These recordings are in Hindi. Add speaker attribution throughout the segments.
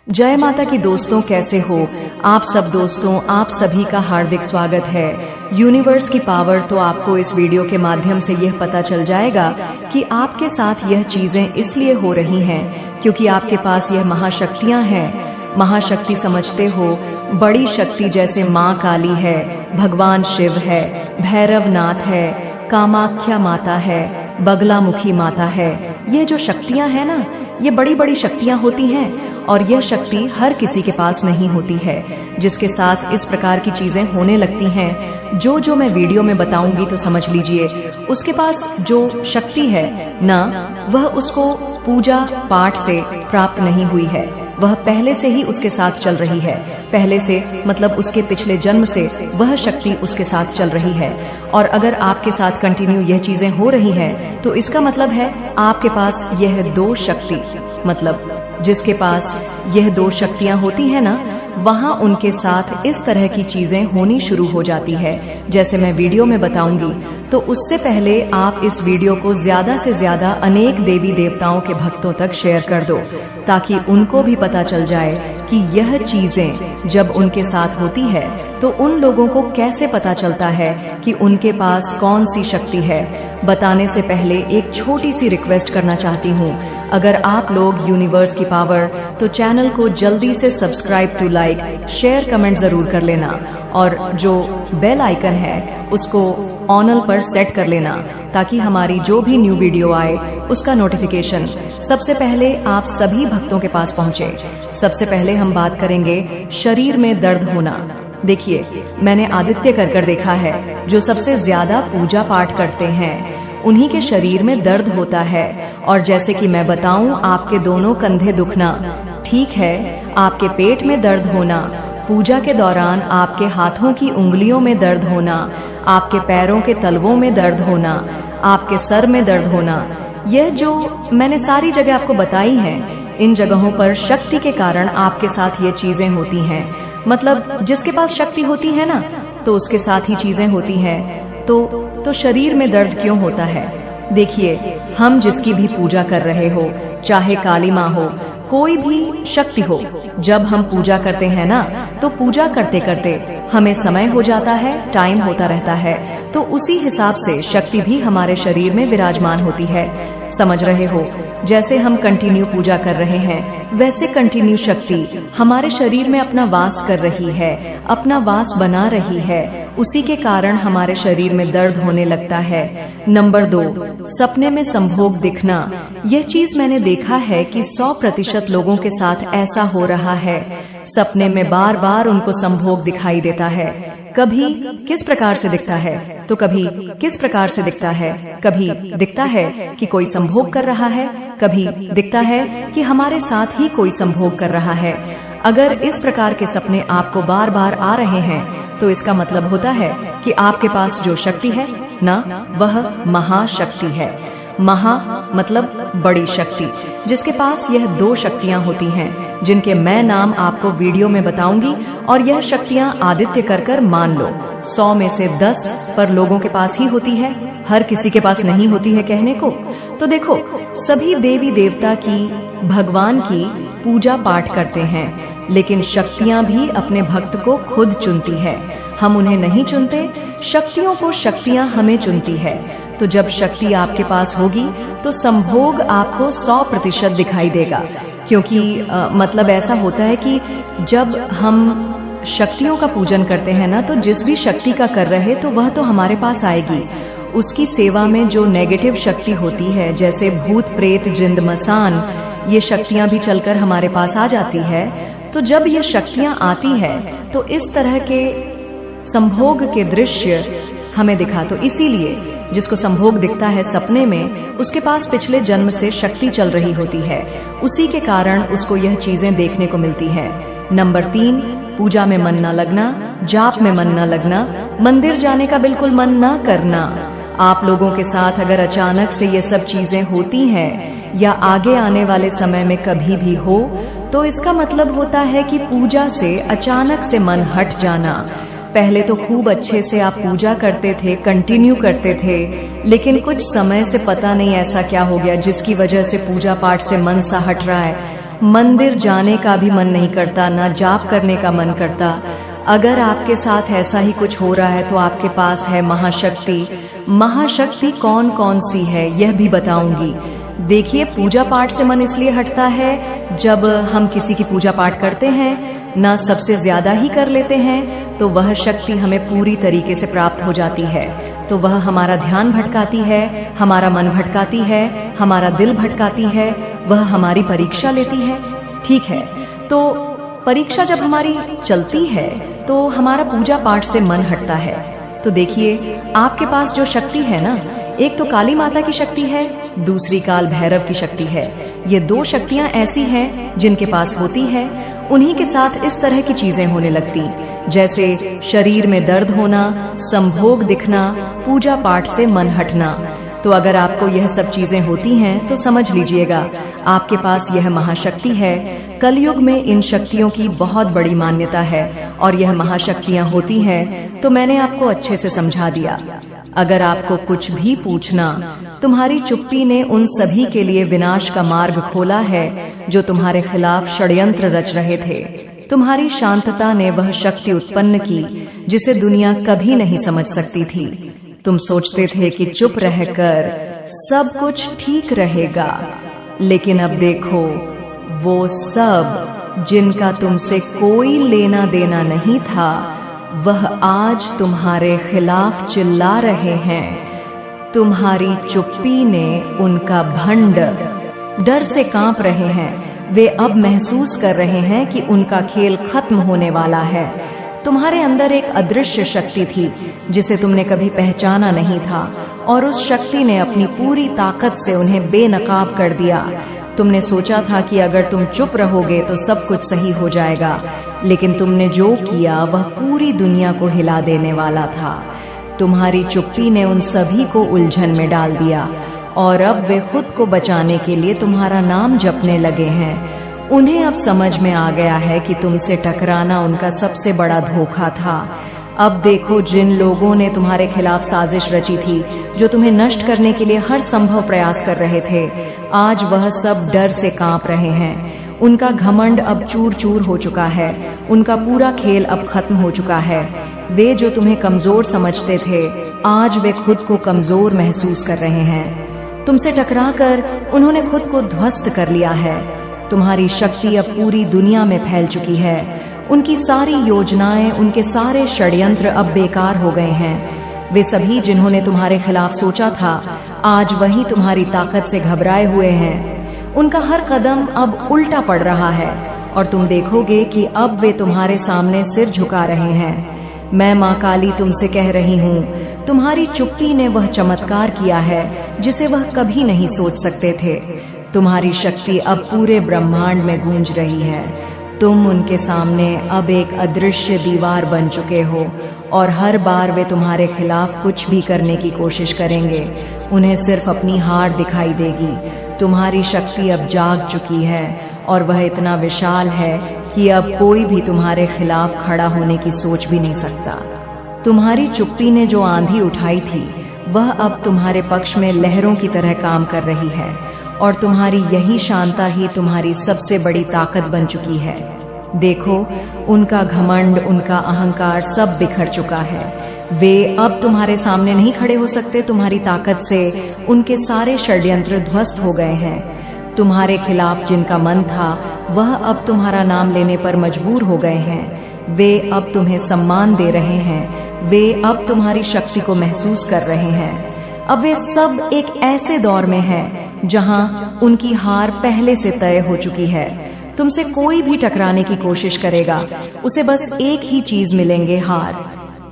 Speaker 1: जय माता की दोस्तों, कैसे हो आप सब दोस्तों। आप सभी का हार्दिक स्वागत है। यूनिवर्स की पावर तो आपको इस वीडियो के माध्यम से यह पता चल जाएगा कि आपके साथ यह चीजें इसलिए हो रही हैं क्योंकि आपके पास यह महाशक्तियां हैं। महाशक्ति समझते हो, बड़ी शक्ति जैसे माँ काली है, भगवान शिव है, भैरवनाथ है, कामाख्या माता है, बगलामुखी माता है। ये जो शक्तियां हैं ना, ये बड़ी बड़ी शक्तियां होती हैं और यह शक्ति हर किसी के पास नहीं होती है। जिसके साथ इस प्रकार की चीजें होने लगती हैं, जो मैं वीडियो में बताऊंगी तो समझ लीजिए, उसके पास जो शक्ति है ना, वह उसको पूजा पाठ से प्राप्त नहीं हुई है, वह पहले से ही उसके साथ चल रही है। पहले से मतलब उसके पिछले जन्म से वह शक्ति उसके साथ चल रही है। और अगर आपके साथ कंटिन्यू यह चीजें हो रही हैं, तो इसका मतलब है आपके पास यह दो शक्ति, मतलब जिसके पास यह दो शक्तियां होती है ना, वहां उनके साथ इस तरह की चीजें होनी शुरू हो जाती है। जैसे मैं वीडियो में बताऊंगी, तो उससे पहले आप इस वीडियो को ज्यादा से ज्यादा अनेक देवी देवताओं के भक्तों तक शेयर कर दो, ताकि उनको भी पता चल जाए कि यह चीजें जब उनके साथ होती है तो उन लोगों को कैसे पता चलता है कि उनके पास कौन सी शक्ति है। बताने से पहले एक छोटी सी रिक्वेस्ट करना चाहती हूँ, अगर आप लोग यूनिवर्स की पावर, तो चैनल को जल्दी से subscribe to like, share comment जरूर कर लेना और जो बेल आइकन है उसको ऑनल पर सेट कर लेना, ताकि हमारी जो भी न्यू वीडियो आए उसका नोटिफिकेशन सबसे पहले आप सभी भक्तों के पास पहुंचे। सबसे पहले हम बात करेंगे शरीर में दर्द होना। देखिए, मैंने आदित्य कर देखा है, जो सबसे ज्यादा पूजा पाठ करते हैं, उन्हीं के शरीर में दर्द होता है। और जैसे कि मैं बताऊं, आपके दोनों कंधे दुखना, ठीक है, आपके पेट में दर्द होना, पूजा के दौरान आपके हाथों की उंगलियों में दर्द होना, आपके पैरों के तलवों में दर्द होना, आपके सर में दर्द होना, यह जो मैंने सारी जगह आपको बताई हैं, इन जगहों पर शक्ति के कारण आपके साथ ये चीजें होती हैं। मतलब जिसके पास शक्ति होती है ना, तो उसके साथ ही चीजें होती हैं। तो शरीर में दर्द क्यों होता है? देखिए, हम जिसकी भी पूजा कर रहे हो, चाहे काली माँ हो, कोई भी शक्ति हो, जब हम पूजा करते हैं ना, तो पूजा करते करते हमें समय हो जाता है, टाइम होता रहता है, तो उसी हिसाब से शक्ति भी हमारे शरीर में विराजमान होती है। समझ रहे हो? जैसे हम कंटिन्यू पूजा कर रहे हैं, वैसे कंटिन्यू शक्ति हमारे शरीर में अपना वास कर रही है, अपना वास बना रही है। उसी के कारण हमारे शरीर में दर्द होने लगता है। नंबर 2, सपने में संभोग दिखना। यह चीज मैंने देखा है कि 100% लोगों के साथ ऐसा हो रहा है। सपने में बार बार उनको संभोग दिखाई देता है। कभी किस प्रकार से दिखता है, तो कभी किस प्रकार से दिखता है। कभी दिखता है कि कोई संभोग कर रहा है, कभी दिखता है कि हमारे साथ ही कोई संभोग कर रहा है। अगर इस प्रकार के सपने आपको बार बार आ रहे हैं, तो इसका मतलब होता है कि आपके पास जो शक्ति है ना, वह महाशक्ति है। महा मतलब बड़ी शक्ति, जिसके पास यह दो शक्तियां होती हैं, जिनके मैं नाम आपको वीडियो में बताऊंगी। और यह शक्तियां आदित्य कर मान लो 100 में से 10 पर लोगों के पास ही होती है, हर किसी के पास नहीं होती है कहने को। तो देखो, सभी देवी देवता की, भगवान की पूजा पाठ करते हैं, लेकिन शक्तियां भी अपने भक्त को खुद चुनती है। हम उन्हें नहीं चुनते, शक्तियों को शक्तियां हमें चुनती है। तो जब शक्ति आपके पास होगी, तो संभोग आपको 100% दिखाई देगा। क्योंकि मतलब ऐसा होता है कि जब हम शक्तियों का पूजन करते हैं ना, तो जिस भी शक्ति का कर रहे, तो वह तो हमारे पास आएगी। उसकी सेवा में जो नेगेटिव शक्ति होती है, जैसे भूत प्रेत जिंद मसान, ये शक्तियां भी चलकर हमारे पास आ जाती है। तो जब ये शक्तियां आती है, तो इस तरह के संभोग के दृश्य हमें दिखा। तो इसीलिए जिसको संभोग दिखता है सपने में, उसके पास पिछले जन्म से शक्ति चल रही होती है, उसी के कारण उसको यह चीजें देखने को मिलती हैं। नंबर 3, पूजा में मन न लगना, जाप में मन न लगना, मंदिर जाने का बिल्कुल मन न करना। आप लोगों के साथ अगर अचानक से ये सब चीजें होती हैं, या आगे आने वाले समय में कभी भी हो, तो इसका मतलब होता है कि पूजा से अचानक से मन हट जाना। पहले तो खूब अच्छे से आप पूजा करते थे, कंटिन्यू करते थे, लेकिन कुछ समय से पता नहीं ऐसा क्या हो गया, जिसकी वजह से पूजा पाठ से मन सा हट रहा है। मंदिर जाने का भी मन नहीं करता, ना जाप करने का मन करता। अगर आपके साथ ऐसा ही कुछ हो रहा है तो आपके पास है महाशक्ति। महाशक्ति कौन कौन सी है यह भी बताऊंगी। देखिए, पूजा पाठ से मन इसलिए हटता है जब हम किसी की पूजा पाठ करते हैं, ना सबसे ज्यादा ही कर लेते हैं, तो वह शक्ति हमें पूरी तरीके से प्राप्त हो जाती है। तो वह हमारा ध्यान भटकाती है, हमारा मन भटकाती है, हमारा दिल भटकाती है, वह हमारी परीक्षा लेती है। ठीक है, तो परीक्षा जब हमारी चलती है तो हमारा पूजा पाठ से मन हटता है। तो देखिए, आपके पास जो शक्ति है ना, एक तो काली माता की शक्ति है, दूसरी काल भैरव की शक्ति है। ये दो शक्तियां ऐसी हैं जिनके पास होती है, उन्हीं के साथ इस तरह की चीजें होने लगती, जैसे शरीर में दर्द होना, संभोग दिखना, पूजा पाठ से मन हटना। तो अगर आपको यह सब चीजें होती हैं तो समझ लीजिएगा आपके पास यह महाशक्ति है। कलयुग में इन शक्तियों की बहुत बड़ी मान्यता है और यह महाशक्तियां होती हैं तो मैंने आपको अच्छे से समझा दिया। अगर आपको कुछ भी पूछना, तुम्हारी चुप्पी ने उन सभी के लिए विनाश का मार्ग खोला है जो तुम्हारे खिलाफ षड्यंत्र रच रहे थे। तुम्हारी शांतता ने वह शक्ति उत्पन्न की जिसे दुनिया कभी नहीं समझ सकती थी। तुम सोचते थे कि चुप रहकर सब कुछ ठीक रहेगा, लेकिन अब देखो, वो सब जिनका तुमसे कोई लेना देना नहीं था, वह आज तुम्हारे खिलाफ चिल्ला रहे हैं। तुम्हारी चुप्पी ने उनका भंड डर से कांप रहे हैं। वे अब महसूस कर रहे हैं कि उनका खेल खत्म होने वाला है। तुम्हारे अंदर एक अदृश्य शक्ति थी जिसे तुमने कभी पहचाना नहीं था, और उस शक्ति ने अपनी पूरी ताकत से उन्हें बेनकाब कर दिया। तुमने सोचा था कि अगर तुम चुप रहोगे तो सब कुछ सही हो जाएगा, लेकिन तुमने जो किया वह पूरी दुनिया को हिला देने वाला था। तुम्हारी चुप्पी ने उन सभी को उलझन में डाल दिया और अब वे खुद को बचाने के लिए तुम्हारा नाम जपने लगे हैं। उन्हें अब समझ में आ गया है कि तुमसे टकराना उनका सबसे बड़ा धोखा था। अब देखो, जिन लोगों ने तुम्हारे खिलाफ साजिश रची थी, जो तुम्हें नष्ट करने के लिए हर संभव प्रयास कर रहे थे, आज वह सब डर से कांप रहे हैं। उनका घमंड अब चूर चूर हो चुका है। उनका पूरा खेल अब खत्म हो चुका है। वे जो तुम्हें कमजोर समझते थे, आज वे खुद को कमजोर महसूस कर रहे हैं। तुमसे टकराकर उन्होंने खुद को ध्वस्त कर लिया है। तुम्हारी शक्ति अब पूरी दुनिया में फैल चुकी है। उनकी सारी योजनाएं, उनके सारे षड्यंत्र अब बेकार हो गए हैं। वे सभी जिन्होंने तुम्हारे खिलाफ सोचा था, आज वही तुम्हारी ताकत से घबराए हुए हैं। उनका हर कदम अब उल्टा पड़ रहा है और तुम देखोगे कि अब वे तुम्हारे सामने सिर झुका रहे हैं। मैं माँ काली तुमसे कह रही हूँ, तुम्हारी चुप्पी ने वह चमत्कार किया है जिसे वह कभी नहीं सोच सकते थे। तुम्हारी शक्ति अब पूरे ब्रह्मांड में गूंज रही है। तुम उनके सामने अब एक अदृश्य दीवार बन चुके हो और हर बार वे तुम्हारे खिलाफ कुछ भी करने की कोशिश करेंगे, उन्हें सिर्फ अपनी हार दिखाई देगी। तुम्हारी शक्ति अब जाग चुकी है और वह इतना विशाल है कि अब कोई भी तुम्हारे खिलाफ खड़ा होने की सोच भी नहीं सकता। तुम्हारी चुप्पी ने जो आंधी उठाई थी, वह अब तुम्हारे पक्ष में लहरों की तरह काम कर रही है और तुम्हारी यही शांता ही तुम्हारी सबसे बड़ी ताकत बन चुकी है। देखो, उनका घमंड, उनका अहंकार सब बिखर चुका है। वे अब तुम्हारे सामने नहीं खड़े हो सकते। तुम्हारी ताकत से उनके सारे षड्यंत्र ध्वस्त हो गए हैं। तुम्हारे खिलाफ जिनका मन था, वह अब तुम्हारा नाम लेने पर मजबूर हो गए हैं। वे अब तुम्हें सम्मान दे रहे हैं। वे अब तुम्हारी शक्ति को महसूस कर रहे हैं। अब वे सब एक ऐसे दौर में हैं जहां उनकी हार पहले से तय हो चुकी है। तुमसे कोई भी टकराने की कोशिश करेगा, उसे बस एक ही चीज मिलेंगे, हार।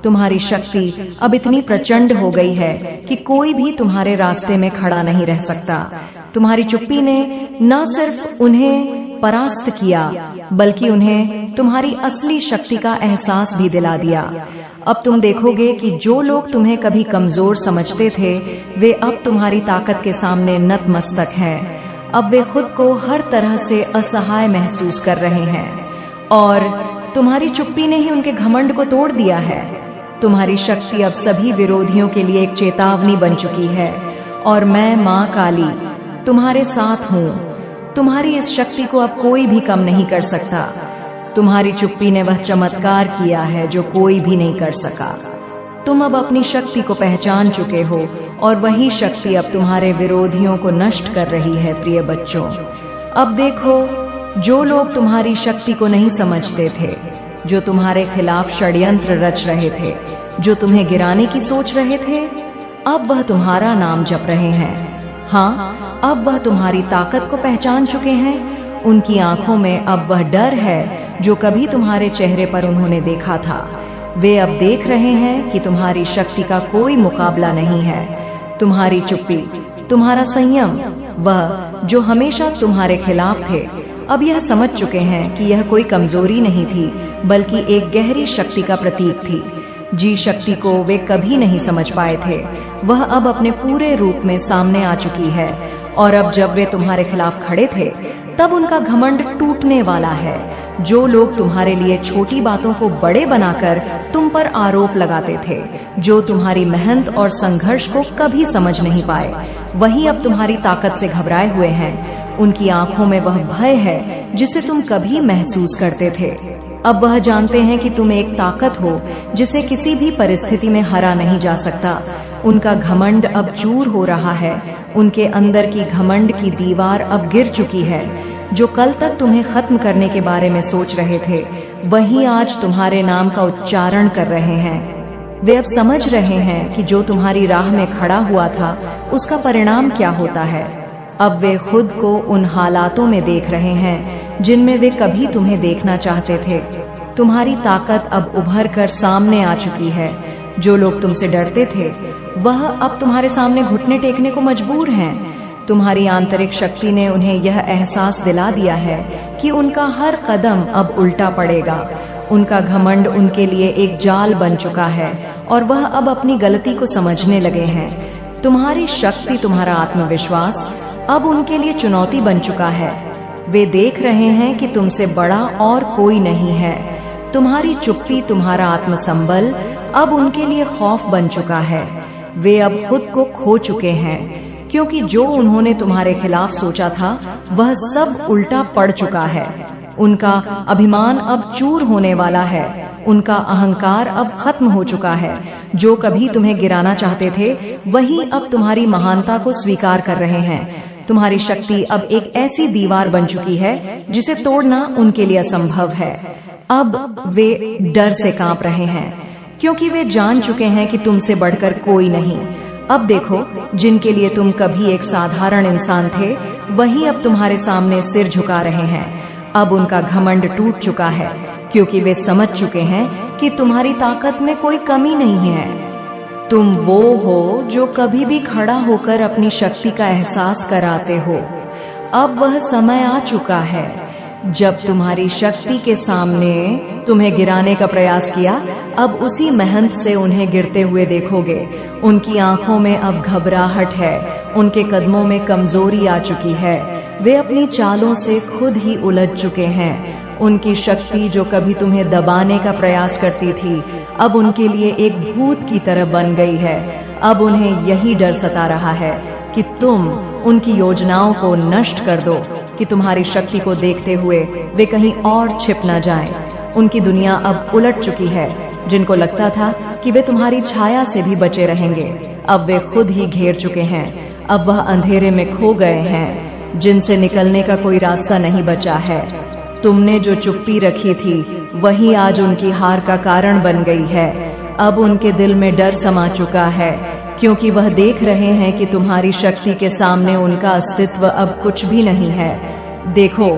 Speaker 1: तुम्हारी शक्ति अब इतनी प्रचंड हो गई है कि कोई भी तुम्हारे रास्ते में खड़ा नहीं रह सकता। तुम्हारी चुप्पी ने न सिर्फ उन्हें परास्त किया, बल्कि उन्हें तुम्हारी असली शक्ति का एहसास भी दिला दिया। अब तुम देखोगे कि जो लोग तुम्हें कभी कमजोर समझते थे, वे अब तुम्हारी ताकत के सामने नतमस्तक हैं। अब वे खुद को हर तरह से असहाय महसूस कर रहे हैं और तुम्हारी चुप्पी ने ही उनके घमंड को तोड़ दिया है। तुम्हारी शक्ति अब सभी विरोधियों के लिए एक चेतावनी बन चुकी है और मैं माँ काली तुम्हारे साथ हूँ। तुम्हारी इस शक्ति को अब कोई भी कम नहीं कर सकता। तुम्हारी चुप्पी ने वह चमत्कार किया है जो कोई भी नहीं कर सका। तुम अब अपनी शक्ति को पहचान चुके हो और वही शक्ति अब तुम्हारे विरोधियों को नष्ट कर रही है। प्रिय बच्चों, अब देखो, जो लोग तुम्हारी शक्ति को नहीं समझते थे, जो तुम्हारे खिलाफ षड्यंत्र रच रहे थे, जो तुम्हें गिराने की सोच रहे थे, अब वह तुम्हारा नाम जप रहे हैं। हाँ, अब वह तुम्हारी ताकत को पहचान चुके हैं। उनकी आंखों में अब वह डर है जो कभी तुम्हारे चेहरे पर उन्होंने देखा था। वे अब देख रहे हैं कि तुम्हारी शक्ति का कोई मुकाबला नहीं है। तुम्हारी चुप्पी, तुम्हारा संयम, वह जो हमेशा तुम्हारे खिलाफ थे, अब यह समझ चुके हैं कि यह कोई कमजोरी नहीं थी, बल्कि एक गहरी शक्ति का प्रतीक थी। जी शक्ति को वे कभी नहीं समझ पाए थे, वह अब अपने पूरे रूप में सामने आ चुकी है। और अब जब वे तुम्हारे खिलाफ खड़े थे, तब उनका घमंड टूटने वाला है। जो लोग तुम्हारे लिए छोटी बातों को बड़े बनाकर तुम पर आरोप लगाते थे, जो तुम्हारी मेहनत और संघर्ष को कभी समझ नहीं पाए, वही अब तुम्हारी ताकत से घबराए हुए हैं। उनकी आंखों में वह भय है जिसे तुम कभी महसूस करते थे। अब वह जानते हैं कि तुम एक ताकत हो जिसे किसी भी परिस्थिति में हरा नहीं जा सकता। उनका घमंड अब चूर हो रहा है। उनके अंदर की घमंड की दीवार अब गिर चुकी है। जो कल तक तुम्हें खत्म करने के बारे में सोच रहे थे, वही आज तुम्हारे नाम का उच्चारण कर रहे हैं। वे अब समझ रहे हैं कि जो तुम्हारी राह में खड़ा हुआ था, उसका परिणाम क्या होता है। अब वे खुद को उन हालातों में देख रहे हैं जिनमें वे कभी तुम्हें देखना चाहते थे। तुम्हारी ताकत अब उभर कर सामने आ चुकी है। जो लोग तुमसे डरते थे, वह अब तुम्हारे सामने घुटने टेकने को मजबूर हैं। तुम्हारी आंतरिक शक्ति ने उन्हें यह एहसास दिला दिया है कि उनका हर कदम अब उल्टा पड़ेगा। उनका घमंड उनके लिए एक जाल बन चुका है और वह अब अपनी गलती को समझने लगे हैं। तुम्हारी शक्ति, तुम्हारा आत्मविश्वास अब उनके लिए चुनौती बन चुका है। वे देख रहे हैं कि तुमसे बड़ा और कोई नहीं है। तुम्हारी चुप्पी, तुम्हारा आत्मसंबल अब उनके लिए खौफ बन चुका है। वे अब खुद को खो चुके हैं, क्योंकि जो उन्होंने तुम्हारे खिलाफ सोचा था, वह सब उल्टा पड़ चुका है। उनका अभिमान अब चूर होने वाला है। उनका अहंकार अब खत्म हो चुका है। जो कभी तुम्हें गिराना चाहते थे, वही अब तुम्हारी महानता को स्वीकार कर रहे हैं। तुम्हारी शक्ति अब एक ऐसी दीवार बन चुकी है जिसे तोड़ना उनके लिए असंभव है। अब वे डर से कांप रहे हैं, क्योंकि वे जान चुके हैं कि तुमसे बढ़कर कोई नहीं। अब देखो, जिनके लिए तुम कभी एक साधारण इंसान थे, वही अब तुम्हारे सामने सिर झुका रहे हैं। अब उनका घमंड टूट चुका है, क्योंकि वे समझ चुके हैं कि तुम्हारी ताकत में कोई कमी नहीं है। तुम वो हो जो कभी भी खड़ा होकर अपनी शक्ति का एहसास कराते हो। अब वह समय आ चुका है जब तुम्हारी शक्ति के सामने तुम्हें गिराने का प्रयास किया, अब उसी मेहनत से उन्हें गिरते हुए देखोगे। उनकी आंखों में अब घबराहट है, उनके कदमों में कमजोरी आ चुकी है। वे अपनी चालों से खुद ही उलझ चुके हैं। उनकी शक्ति जो कभी तुम्हें दबाने का प्रयास करती थी, अब उनके लिए एक भूत की तरह बन गई है। अब उन्हें यही डर सता रहा है कि तुम उनकी योजनाओं को नष्ट कर दो, कि तुम्हारी शक्ति को देखते हुए वे कहीं और छिप न जाएं। उनकी दुनिया अब उलट चुकी है। जिनको लगता था कि वे तुम्हारी छाया से भी बचे रहेंगे, अब वे खुद ही घेर चुके हैं। अब वह अंधेरे में खो गए हैं, जिनसे निकलने का कोई रास्ता नहीं बचा है। तुमने जो चुप्पी रखी थी, वही आज उनकी हार का कारण बन गई है। अब उनके दिल में डर समा चुका है, क्योंकि वह देख रहे हैं कि तुम्हारी शक्ति के सामने उनका अस्तित्व अब कुछ भी नहीं है। देखो,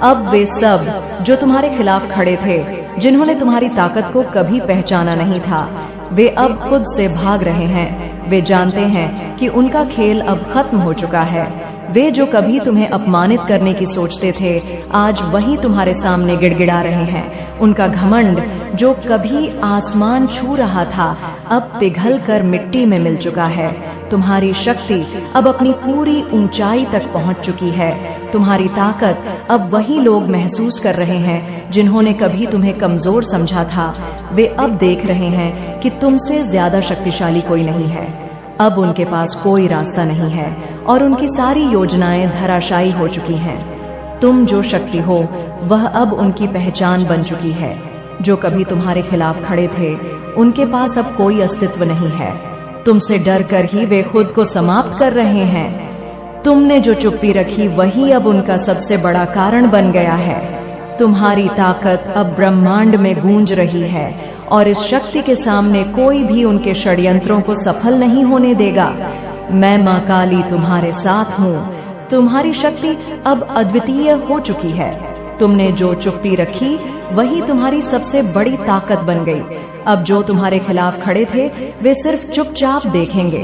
Speaker 1: अब वे सब जो तुम्हारे खिलाफ खड़े थे, जिन्होंने तुम्हारी ताकत को कभी पहचाना नहीं था, वे अब खुद से भाग रहे हैं। वे जानते हैं कि उनका खेल अब खत्म हो चुका है। वे जो कभी तुम्हें अपमानित करने की सोचते थे, आज वही तुम्हारे सामने गिड़गिड़ा रहे हैं। उनका घमंड जो कभी आसमान छू रहा था, अब पिघल कर मिट्टी में मिल चुका है। तुम्हारी शक्ति अब अपनी पूरी ऊंचाई तक पहुंच चुकी है। तुम्हारी ताकत अब वही लोग महसूस कर रहे हैं जिन्होंने कभी तुम्हें कमजोर समझा था। वे अब देख रहे हैं कि तुमसे ज्यादा शक्तिशाली कोई नहीं है। अब उनके पास कोई रास्ता नहीं है और उनकी सारी योजनाएं धराशायी हो चुकी हैं। तुम जो शक्ति हो वह अब उनकी पहचान बन चुकी है। जो कभी तुम्हारे खिलाफ खड़े थे उनके पास अब कोई अस्तित्व नहीं है। तुमसे डर कर ही वे खुद को समाप्त कर रहे हैं। तुमने जो चुप्पी रखी वही अब उनका सबसे बड़ा कारण बन गया है। तुम्हारी ताकत अब ब्रह्मांड में गूंज रही है और इस शक्ति के सामने कोई भी उनके षड्यंत्रों को सफल नहीं होने देगा। मैं मां काली तुम्हारे साथ हूँ। तुम्हारी शक्ति अब अद्वितीय हो चुकी है। तुमने जो चुप्पी रखी वही तुम्हारी सबसे बड़ी ताकत बन गई। अब जो तुम्हारे खिलाफ खड़े थे वे सिर्फ चुपचाप देखेंगे,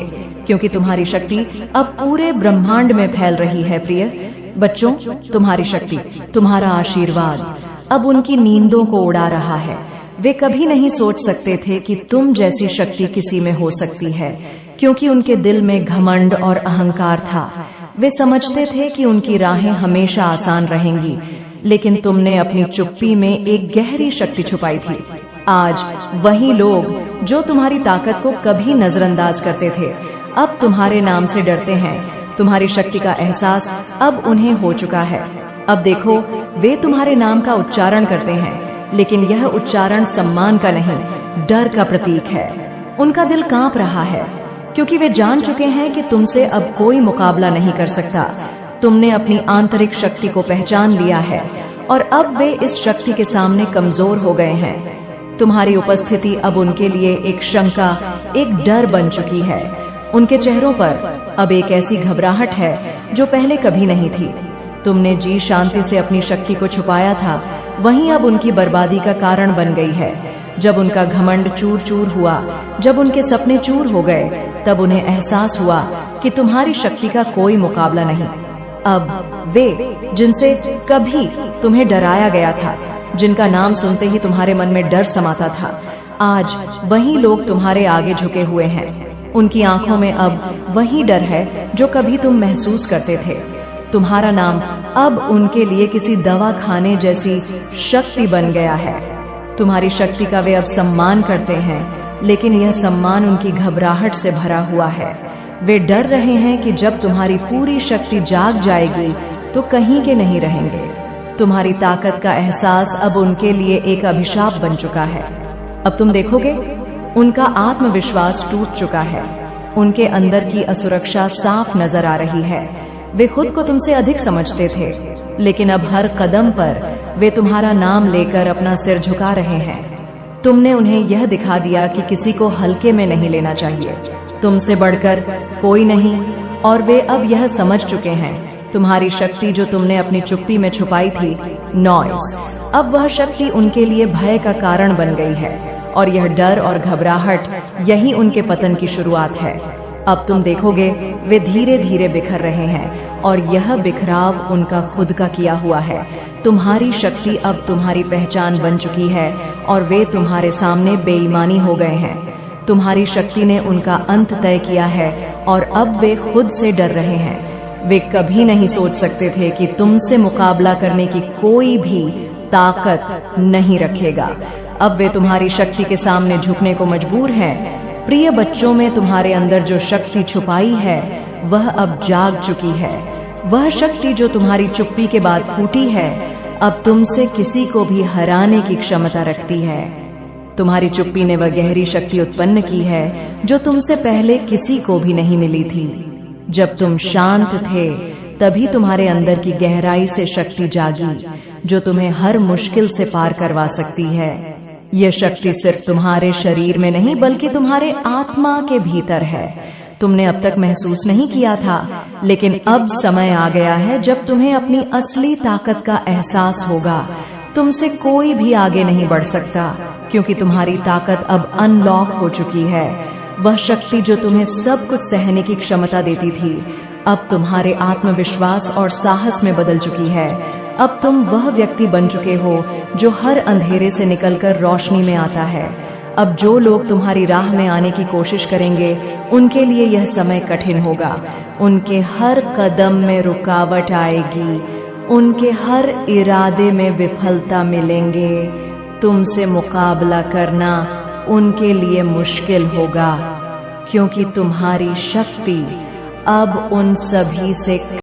Speaker 1: क्योंकि तुम्हारी शक्ति अब पूरे ब्रह्मांड में फैल रही है। प्रिय बच्चों, तुम्हारी शक्ति, तुम्हारा आशीर्वाद अब उनकी नींदों को उड़ा रहा है। वे कभी नहीं सोच सकते थे कि तुम जैसी शक्ति किसी में हो सकती है, क्योंकि उनके दिल में घमंड और अहंकार था। वे समझते थे कि उनकी राहें हमेशा आसान रहेंगी, लेकिन तुमने अपनी चुप्पी में एक गहरी शक्ति छुपाई थी। आज वही लोग जो तुम्हारी ताकत को कभी नजरअंदाज करते थे अब तुम्हारे नाम से डरते हैं। तुम्हारी शक्ति का एहसास अब उन्हें हो चुका है। अब देखो, वे तुम्हारे नाम का उच्चारण करते हैं, लेकिन यह उच्चारण सम्मान का नहीं, डर का प्रतीक है। उनका दिल कांप रहा है, क्योंकि वे जान चुके हैं कि तुमसे अब कोई मुकाबला नहीं कर सकता। तुमने अपनी आंतरिक शक्ति को पहचान लिया है और अब वे इस शक्ति के सामने कमजोर हो गए हैं। तुम्हारी उपस्थिति अब उनके लिए एक शंका, एक डर बन चुकी है। उनके चेहरों पर अब एक ऐसी घबराहट है जो पहले कभी नहीं थी। तुमने जी शांति से अपनी शक्ति को छुपाया था, वहीं अब उनकी बर्बादी का कारण बन गई है। जब उनका घमंड चूर चूर हुआ, जब उनके सपने चूर हो गए, तब उन्हें एहसास हुआ कि तुम्हारी शक्ति का कोई मुकाबला नहीं। अब वे जिनसे कभी तुम्हें डराया गया था, जिनका नाम सुनते ही तुम्हारे मन में डर समाता था, आज वही लोग तुम्हारे आगे झुके हुए हैं। उनकी आंखों में अब वही डर है जो कभी तुम महसूस करते थे। तुम्हारा नाम अब उनके लिए किसी दवा खाने जैसी शक्ति बन गया है। तुम्हारी शक्ति का वे अब सम्मान करते हैं, लेकिन यह सम्मान उनकी घबराहट से भरा हुआ है। वे डर रहे हैं कि जब तुम्हारी पूरी शक्ति जाग जाएगी तो कहीं के नहीं रहेंगे। तुम्हारी ताकत का एहसास अब उनके लिए एक अभिशाप बन चुका है। अब तुम देखोगे, उनका आत्मविश्वास टूट चुका है। उनके अंदर की असुरक्षा साफ नजर आ रही है। वे खुद को तुमसे अधिक समझते थे, लेकिन अब हर कदम पर वे तुम्हारा नाम लेकर अपना सिर झुका रहे हैं। तुमने उन्हें यह दिखा दिया कि किसी को हल्के में नहीं लेना चाहिए। तुमसे बढ़कर कोई नहीं, और वे अब यह समझ चुके हैं तुम्हारी शक्ति जो तुमने अपनी चुप्पी में छुपाई थी, नॉइस, अब वह शक्ति उनके लिए भय का कारण बन गई है। और यह डर और घबराहट यही उनके पतन की शुरुआत है। अब तुम देखोगे, वे धीरे धीरे बिखर रहे हैं, और यह बिखराव उनका खुद का किया हुआ है। तुम्हारी शक्ति अब तुम्हारी पहचान बन चुकी है, और वे तुम्हारे सामने बेईमानी हो गए हैं। तुम्हारी शक्ति ने उनका अंत तय किया है, और अब वे खुद से डर रहे हैं। वे कभी नहीं सोच सकते थे कि तुमसे मुकाबला करने की कोई भी ताकत नहीं रखेगा। अब वे तुम्हारी शक्ति के सामने झुकने को मजबूर हैं। प्रिय बच्चों, में तुम्हारे अंदर जो शक्ति छुपाई है वह अब जाग चुकी है। वह शक्ति जो तुम्हारी चुप्पी के बाद फूटी है, अब तुमसे किसी को भी हराने की क्षमता रखती है। तुम्हारी चुप्पी ने वह गहरी शक्ति उत्पन्न की है जो तुमसे पहले किसी को भी नहीं मिली थी। जब तुम शांत थे, तभी तुम्हारे अंदर की गहराई से शक्ति जागी जो तुम्हें हर मुश्किल से पार करवा सकती है। यह शक्ति सिर्फ तुम्हारे शरीर में नहीं, बल्कि तुम्हारे आत्मा के भीतर है। तुमने अब तक महसूस नहीं किया था, लेकिन अब समय आ गया है जब तुम्हें अपनी असली ताकत का एहसास होगा। तुमसे कोई भी आगे नहीं बढ़ सकता, क्योंकि तुम्हारी ताकत अब अनलॉक हो चुकी है। वह शक्ति जो तुम्हें सब कुछ सहने की क्षमता देती थी, अब तुम्हारे आत्मविश्वास और साहस में बदल चुकी है। अब तुम वह व्यक्ति बन चुके हो जो हर अंधेरे से निकलकर रोशनी में आता है। अब जो लोग तुम्हारी राह में आने की कोशिश करेंगे, उनके लिए यह समय कठिन होगा। उनके हर कदम में रुकावट आएगी, उनके हर इरादे में विफलता मिलेंगे। तुमसे मुकाबला करना उनके लिए मुश्किल होगा, क्योंकि तुम्हारी शक्ति अब उन सभी से